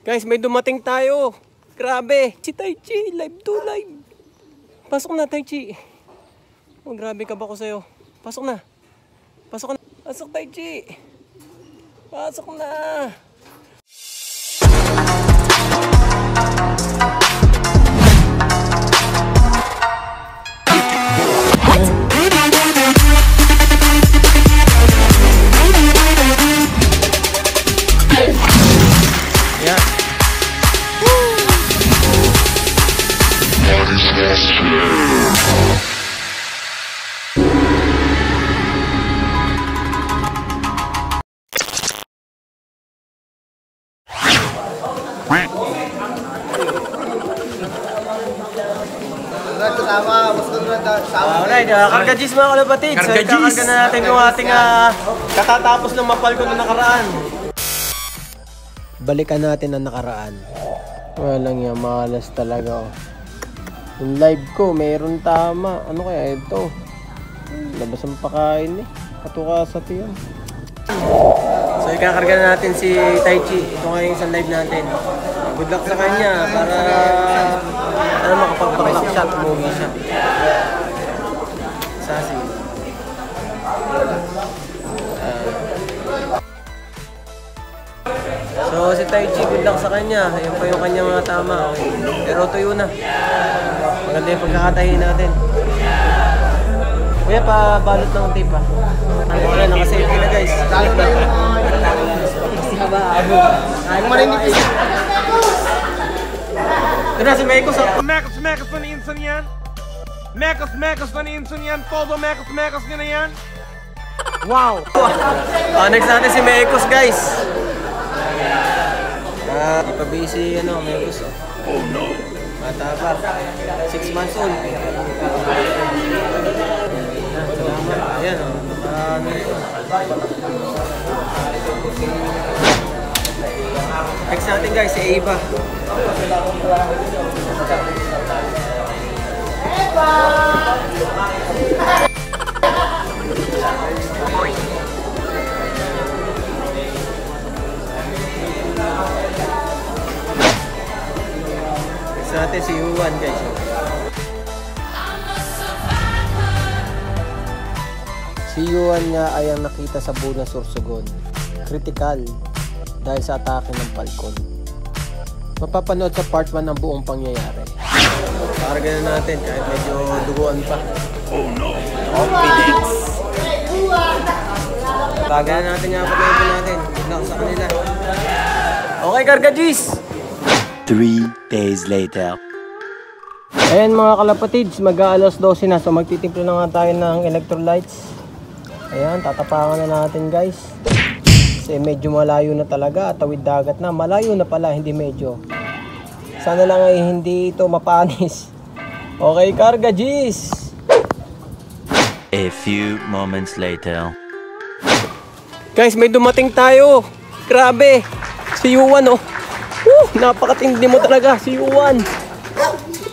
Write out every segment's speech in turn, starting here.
Guys, may dumating tayo. Grabe. Si Tai Chi, live to live. Pasok na, Tai Chi. Oh, grabe ka ba ko sa'yo? Pasok na. Pasok na. Pasok, Tai Chi. Pasok na. Alright, kargajis mga kalapatid. So, ikakarga na natin yung ating katatapos ng mapalko na nakaraan. Balikan natin ang nakaraan. Walang yan, malas talaga. Yung live ko, mayroon tama. Ano kaya ito? Labas ang pakain eh. Katuka sa tiyan. So, ikakarga na natin si Tai Chi. Ito nga yung isang live natin. Good luck sa kanya para makapag-back shot, umuwi siya. Sasi. So si Tai Chi, good luck sa kanya. Ayun pa yung kanyang mga tama. Pero tuyo na. Maganda yung pagkakatahin natin. Kuya, pabalot ng tape ha. Wala, nakasafety na guys. Ito na si Mekos. Mekos van insan yan. Mekos van insan yan. Todo Mekos nyo na yan. Wow! Next natin si Mekos guys. Di pa busy Mekos. Oh no! Mata pa. 6 months old. Salamat. Ayan o. Next natin guys, si Eva. Next natin si Juan guys. Si Juan nga ay ang nakita sa Buna Sorsogon. Critical dahil sa atake ng Falcon. Mapapanood sa part 1 ng buong pangyayari. Karga na natin kahit medyo duguan pa. Oh no! Confidence! Karga na natin nga pag-ipon natin. Good luck sa kanila. Okay, karga G's! 3 days later. Ayan mga kalapatids, mag-aalas 12 na. So magtitimplo na nga tayo ng electrolytes. Ayan, tatapangan na natin guys. Kasi medyo malayo na talaga, tawid dagat na. Malayo na pala, hindi medyo. Sana lang ay hindi ito mapanis. Okay, karga G's! A few moments later. Guys, may dumating tayo. Grabe. Si Juan oh. Napakatindi mo talaga, si Juan.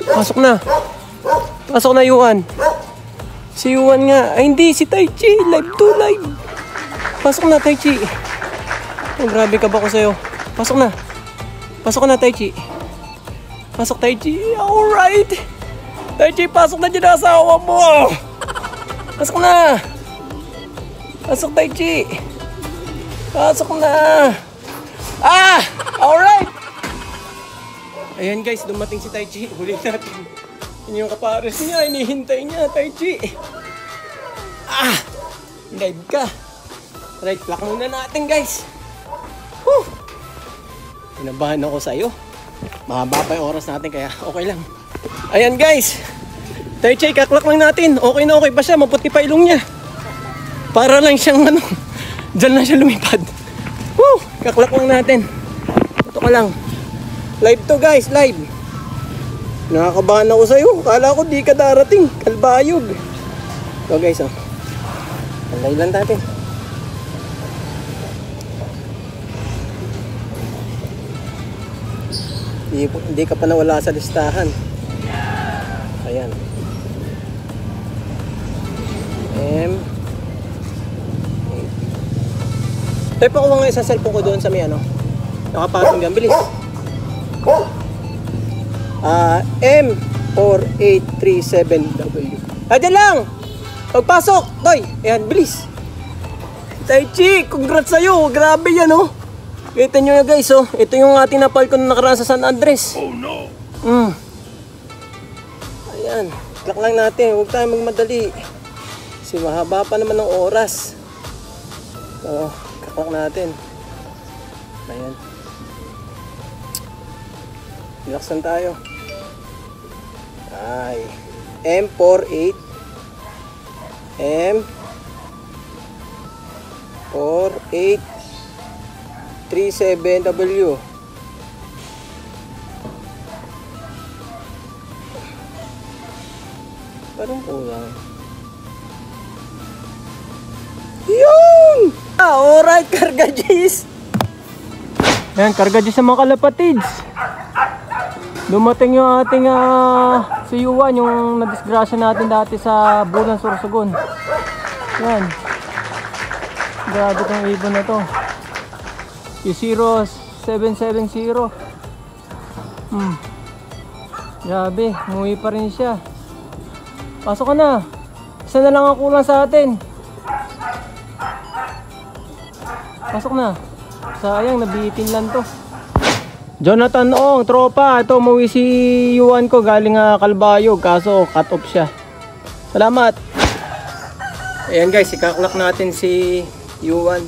Pasok na. Pasok na Juan. Si Juan nga. Ay hindi, si Tai Chi. Live to live. Pasok na Tai Chi. Oh, grabe ka ba ko sa'yo? Pasok na. Pasok na Tai Chi. Pasok Tai Chi. Alright. Tai Chi, pasok na dyan ang asawa mo. Pasok na. Pasok Tai Chi. Pasok na. Alright. Ayan guys, dumating si Tai Chi. Huli natin. Yun yung kapares niya. Inihintay niya, Tai Chi. Live ka. Right, plak muna natin guys. Pinabahan ako sa'yo. Mahaba pa yung oras natin kaya okay lang. Ayan guys. Tai Chi, kaklak lang natin. Okay na okay pa siya. Maputi pa ilong niya. Para lang siyang dyan na siya lumipad. Kaklak lang natin. Ito ka lang. Live to guys, live. Nakakabahan ako sa'yo. Kala ko di ka darating. Kalbayog. So guys, alay lang natin. Hindi ka pa nawala sa listahan. Ayan. Tayo pa kuha nga isang cellphone ko doon sa may nakapatong gan. Bilis. M4837W. Ayan lang! Pagpasok! Toy! Ayan, bilis! Taichi! Congrats sa'yo! Grabe yan, oh! Kita nyo na guys, oh. Ito yung ating napal ko na nakaraan sa San Andres. Oh no! Ayan. Klak lang natin. Huwag tayo magmadali. Kasi mahaba pa naman ng oras. So, kaklak natin. Ayan. Relaxan tayo. Ay. M48 37W. Parang kulang. Yun! Alright, karga G's. Ayan, karga G's sa mga kalapatids. Dumating yung ating si Yuan, yung nadisgrasya natin dati sa Bulan, Sorsogon. Yan. Grabe tong ibon na to. Yung 0770. Grabe, umuwi pa rin siya. Pasok ka na. Isa na lang ang kulang sa atin. Pasok na. Sayang, nabitin lang to. Jonathan Ong, tropa. Ito, umuwi si Yuan ko. Galing Kalbayog. Kaso, cut off siya. Salamat. Ayan guys, ikaklak natin si Yuan.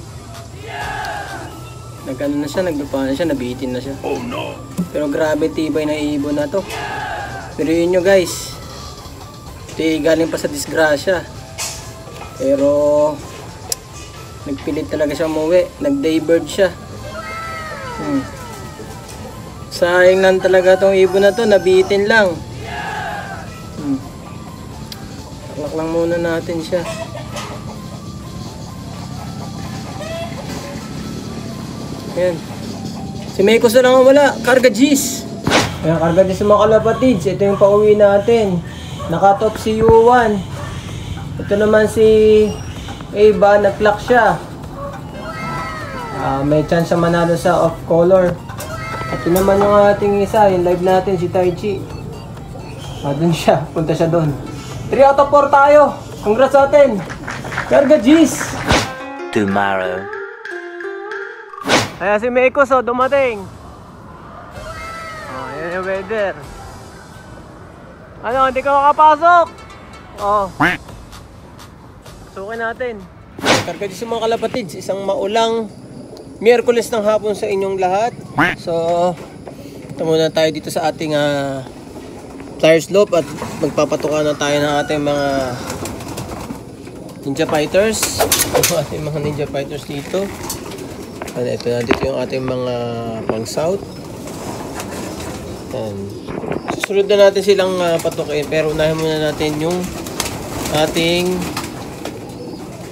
Nag-ano na siya, naglupa na siya, nabitin na siya. Oh no! Pero grabe tibay na ibon na to. Pero yun nyo guys. Galing pa sa disgrasya. Pero nagpilit talaga siya umuwi. Nag-daybird siya. Sayang lang talaga tong ibon na to, nabitin lang. Taklak lang muna natin siya. Ayan. Si Mekos na lang ang wala, karga G's. Ayan, karga G's sa mga kalapatids. Ito yung pauwi natin. Nakatop si Yuan. Ito naman si Eva, nag-clock siya. May chance siya manalo sa off color. Ito naman yung ating isa, yung live natin, si Taichi. Doon siya, punta siya doon. 3 out of 4 tayo. Congrats sa atin. Karga G's. Tomorrow. Ayan si Mekos, dumating. Ayan yung weather. Ano, hindi ka makapasok? Sukin natin. Karga G's yung mga kalapatids. Isang maulang Miyerkules ng hapon sa inyong lahat. So, ito muna tayo dito sa ating flyer slope at magpapatukan na tayo ng ating mga Ninja Fighters. Ito ating mga Ninja Fighters dito. Ito na dito yung ating mga pang south. Susunod na natin silang patukin, pero unahin muna natin yung ating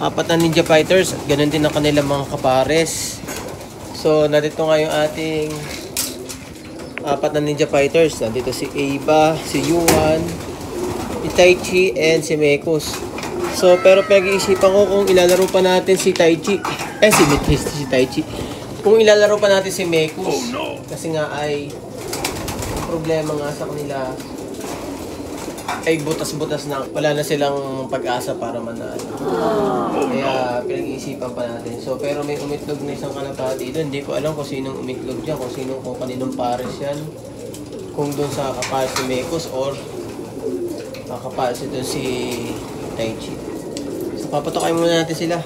4 na Ninja Fighters at ganun din ang kanilang mga kapares. So, nandito nga yung ating 4 na Ninja Fighters. Nandito si Eva, si Yuan, si Taichi, and si Mekos. So, pero pinag-iisipan ko kung ilalaro pa natin si Taichi. Si Taichi. Kung ilalaro pa natin si Mekos. Kasi nga ay problema nga sa kanila ay butas-butas na. Wala na silang pag-asa para manalo. Kaya pinag-iisipan pa natin. So, pero may umitlog na isang kalapati doon. Hindi ko alam kung sinong umitlog dyan. Kung kaninong pares yan. Kung doon sa kapares si Mekos or kapares doon si Taichi. So, papatokay muna natin sila.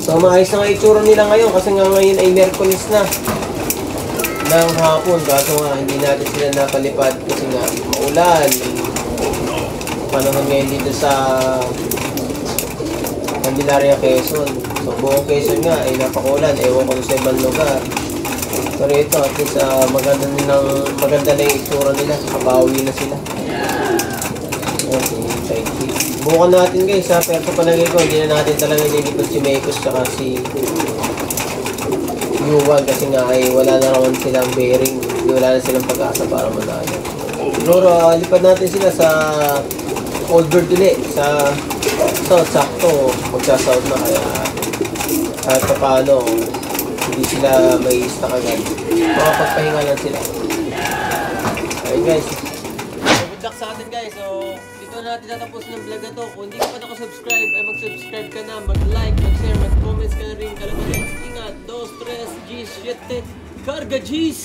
So maayos na nga itsura nila ngayon kasi nga ngayon ay Miyerkules na ng hapon. Kaso nga hindi natin sila napalipad kasi nga maulan. Panahon ngayon dito sa Candelaria, Quezon. So buong Quezon nga ay napakulan. Ewan ko sa ibang lugar. Pero ito at least maganda na yung itsura nila. Kabawi na sila. Okay. Bukan natin guys ha, pero sa palagay ko hindi na natin talaga nilipad si Mekos tsaka si Yuan kasi nga ay wala na naman silang bearing, wala na silang pag-asa para manalo. Siguro lipad natin sila sa Older dili sa sakto magsasahod na kaya kahit pa paano hindi sila may stock agad. Makapagpahinga lang sila. Alright guys. Good luck sa atin guys. So dito na natin tatapos ng vlog na to. Kung hindi ka pa nakasubscribe ay mag-subscribe ka na, mag-like, mag-share, mag-comments ka na rin. Kalabas, ingat, 2, 3, Gs, 7, Carga Gs!